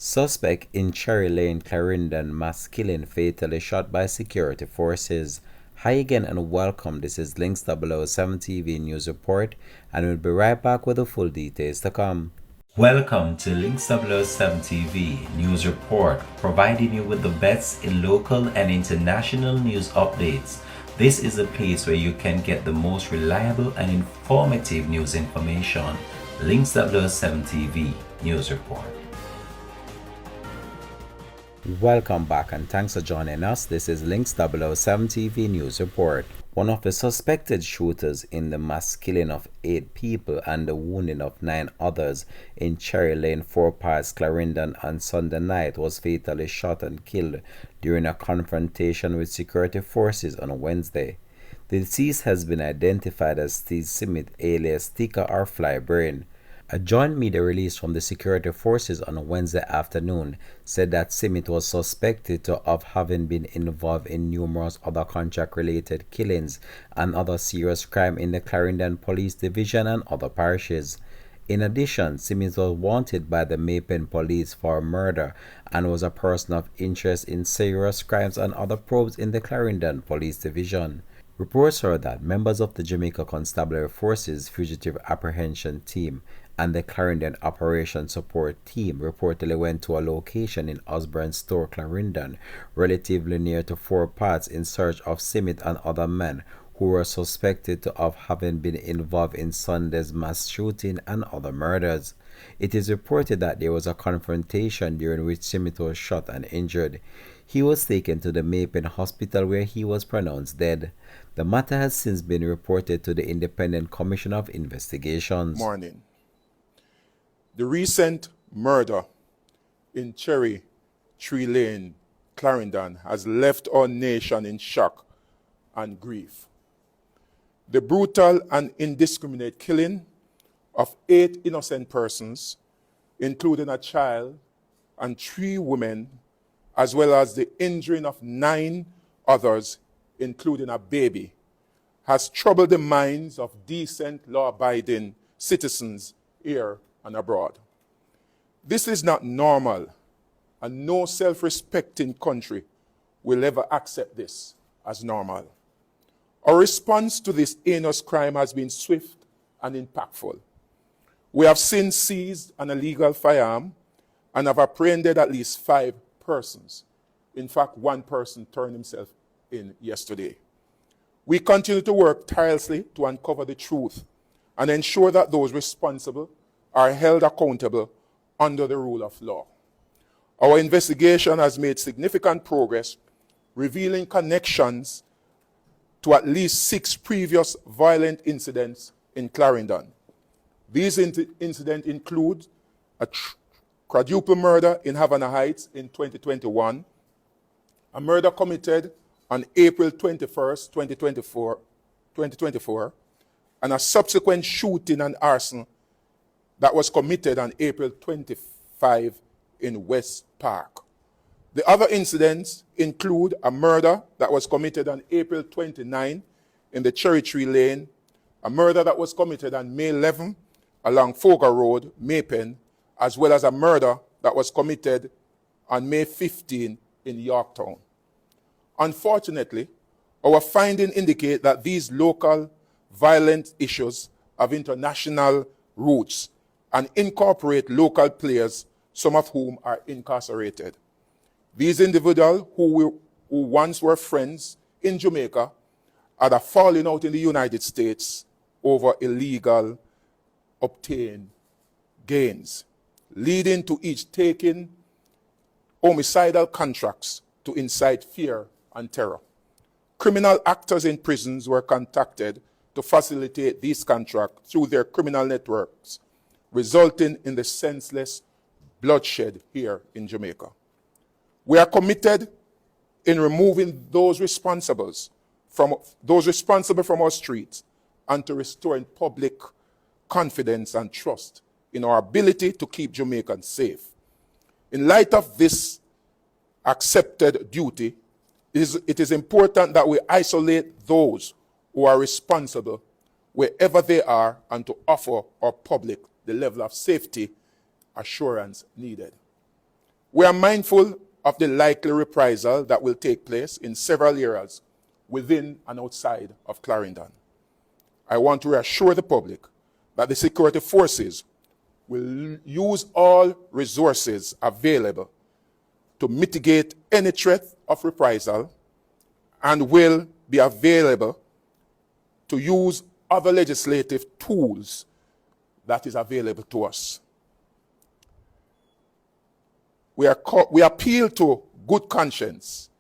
Suspect in Cherry Lane, Clarendon Mass killing fatally shot by security forces. Hi again and welcome. This is Links 007 TV News Report, and we'll be right back with the full details to come. Welcome to Links 007 TV News Report, providing you with the best in local and international news updates. This is a place where you can get the most reliable and informative news information. Links 007 TV News Report. Welcome back and thanks for joining us. This is Links 007 TV News Report. One of the suspected shooters in the mass killing of 8 people and the wounding of 9 others in Cherry Lane, 4 Parts, Clarendon on Sunday night was fatally shot and killed during a confrontation with security forces on Wednesday. The deceased has been identified as Steve Simit alias Tika or Flybrain. A joint media release from the security forces on Wednesday afternoon said that Simit was suspected of having been involved in numerous other contract-related killings and other serious crime in the Clarendon Police Division and other parishes. In addition, Simit was wanted by the Jamaican police for murder and was a person of interest in serious crimes and other probes in the Clarendon Police Division. Reports are that members of the Jamaica Constabulary Forces Fugitive Apprehension Team and the Clarendon Operation Support Team reportedly went to a location in Osborne Store, Clarendon, relatively near to 4 Parts in search of Simit and other men who were suspected of having been involved in Sunday's mass shooting and other murders. It is reported that there was a confrontation during which Simit was shot and injured. He was taken to the Mapen Hospital where he was pronounced dead. The matter has since been reported to the Independent Commission of Investigations. Morning. The recent murder in Cherry Tree Lane, Clarendon, has left our nation in shock and grief. The brutal and indiscriminate killing of 8 innocent persons, including a child and 3 women, as well as the injuring of 9 others, including a baby, has troubled the minds of decent, law-abiding citizens here and abroad. This is not normal, and no self-respecting country will ever accept this as normal. Our response to this heinous crime has been swift and impactful. We have since seized an illegal firearm and have apprehended at least 5 persons. In fact, 1 person turned himself in yesterday. We continue to work tirelessly to uncover the truth and ensure that those responsible are held accountable under the rule of law. Our investigation has made significant progress, revealing connections to at least 6 previous violent incidents in Clarendon. These incidents include a quadruple murder in Havana Heights in 2021, a murder committed on April 21st, 2024, and a subsequent shooting and arson that was committed on April 25 in West Park. The other incidents include a murder that was committed on April 29 in the Cherry Tree Lane, a murder that was committed on May 11 along Fogar Road, Mapen, as well as a murder that was committed on May 15 in Yorktown. Unfortunately, our findings indicate that these local violent issues have international roots and incorporate local players, some of whom are incarcerated. These individuals who once were friends in Jamaica had a falling out in the United States over illegal obtained gains, leading to each taking homicidal contracts to incite fear and terror. Criminal actors in prisons were contacted to facilitate these contracts through their criminal networks, resulting in the senseless bloodshed here in Jamaica. We are committed in removing those responsible from our streets and to restoring public confidence and trust in our ability to keep Jamaicans safe. In light of this accepted duty, it is important that we isolate those who are responsible wherever they are and to offer our public the level of safety assurance needed. We are mindful of the likely reprisal that will take place in several areas within and outside of Clarendon. I want to reassure the public that the security forces will use all resources available to mitigate any threat of reprisal and will be available to use other legislative tools that is available to us. We appeal to good conscience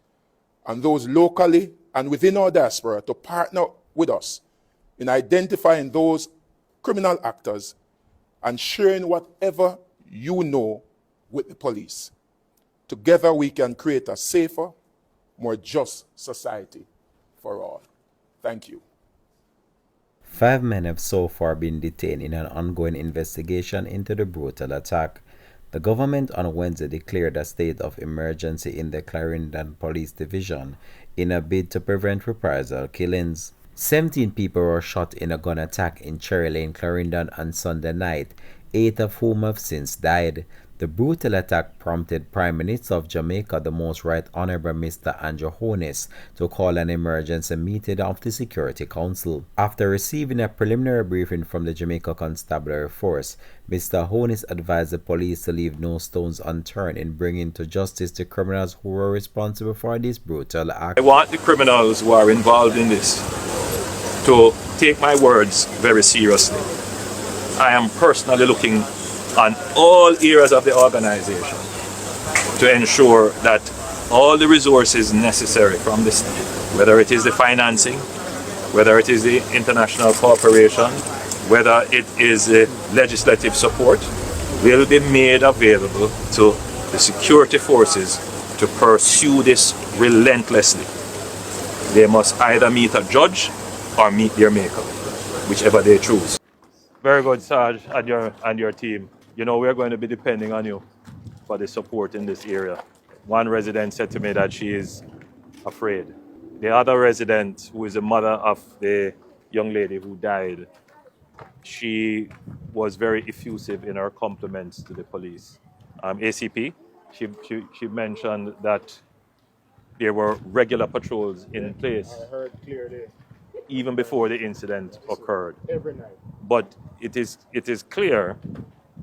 and those locally and within our diaspora to partner with us in identifying those criminal actors and sharing whatever you know with the police. Together we can create a safer, more just society for all. Thank you. 5 men have so far been detained in an ongoing investigation into the brutal attack. The government on Wednesday declared a state of emergency in the Clarendon Police Division in a bid to prevent reprisal killings. 17 people were shot in a gun attack in Cherry Lane, Clarendon on Sunday night, 8 of whom have since died. The brutal attack prompted Prime Minister of Jamaica, the Most Right Honourable Mr. Andrew Holness, to call an emergency meeting of the Security Council. After receiving a preliminary briefing from the Jamaica Constabulary Force, Mr. Holness advised the police to leave no stones unturned in bringing to justice the criminals who were responsible for this brutal act. I want the criminals who are involved in this to take my words very seriously. I am personally looking on all areas of the organization to ensure that all the resources necessary from the state, whether it is the financing, whether it is the international cooperation, whether it is the legislative support, will be made available to the security forces to pursue this relentlessly. They must either meet a judge or meet their maker, whichever they choose. Very good, Sarge, and your team. You know, we're going to be depending on you for the support in this area. One resident said to me that she is afraid. The other resident, who is the mother of the young lady who died, she was very effusive in her compliments to the police. ACP, she mentioned that there were regular patrols in place. I heard clearly. Even before the incident occurred. Every night. But it is clear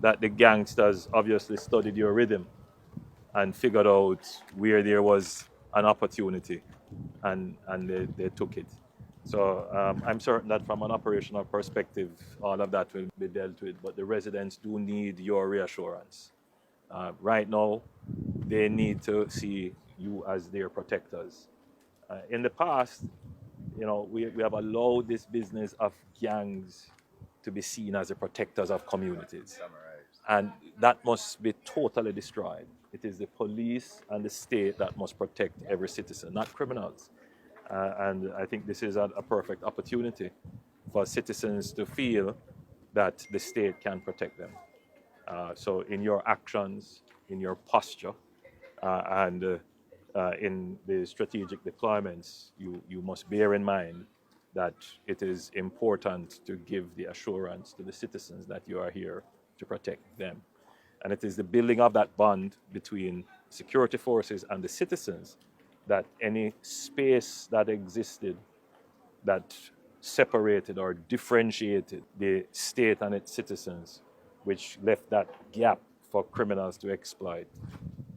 that the gangsters obviously studied your rhythm and figured out where there was an opportunity, and they took it. So I'm certain that from an operational perspective, all of that will be dealt with, but the residents do need your reassurance. Right now, they need to see you as their protectors. In the past, you know, we have allowed this business of gangs to be seen as the protectors of communities. And that must be totally destroyed. It is the police and the state that must protect every citizen, not criminals. And I think this is a perfect opportunity for citizens to feel that the state can protect them. So in your actions, in your posture, and in the strategic deployments, you must bear in mind that it is important to give the assurance to the citizens that you are here to protect them. And it is the building of that bond between security forces and the citizens that any space that existed that separated or differentiated the state and its citizens, which left that gap for criminals to exploit.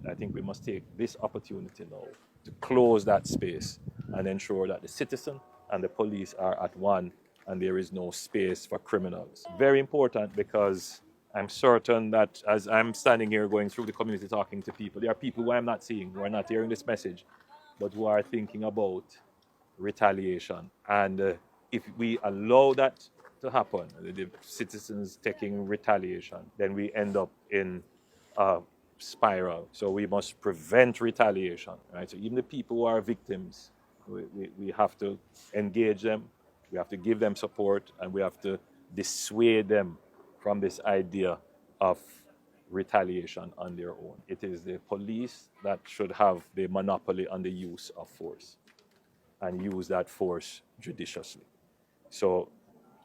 I think we must take this opportunity now to close that space and ensure that the citizen and the police are at one and there is no space for criminals. Very important, because I'm certain that as I'm standing here going through the community talking to people, there are people who I'm not seeing, who are not hearing this message, but who are thinking about retaliation. And if we allow that to happen, the citizens taking retaliation, then we end up in a spiral. So we must prevent retaliation, right? So even the people who are victims, we have to engage them, we have to give them support, and we have to dissuade them from this idea of retaliation on their own. It is the police that should have the monopoly on the use of force and use that force judiciously. So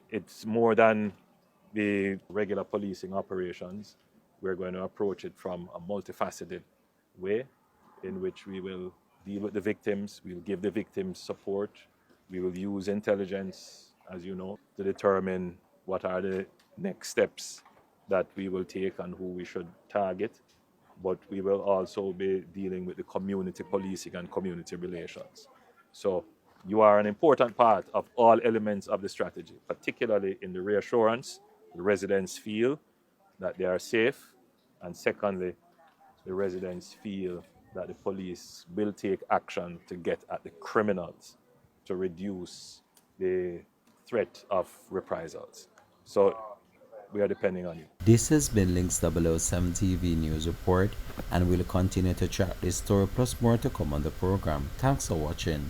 it's more than the regular policing operations. We're going to approach it from a multifaceted way in which we will deal with the victims, we'll give the victims support, we will use intelligence, as you know, to determine what are the next steps that we will take and who we should target. But we will also be dealing with the community policing and community relations. So you are an important part of all elements of the strategy, particularly in the reassurance the residents feel that they are safe, and secondly, the residents feel that the police will take action to get at the criminals to reduce the threat of reprisals. So we are depending on you. This has been Links 007 TV News Report, and we'll continue to track this story plus more to come on the program. Thanks for watching.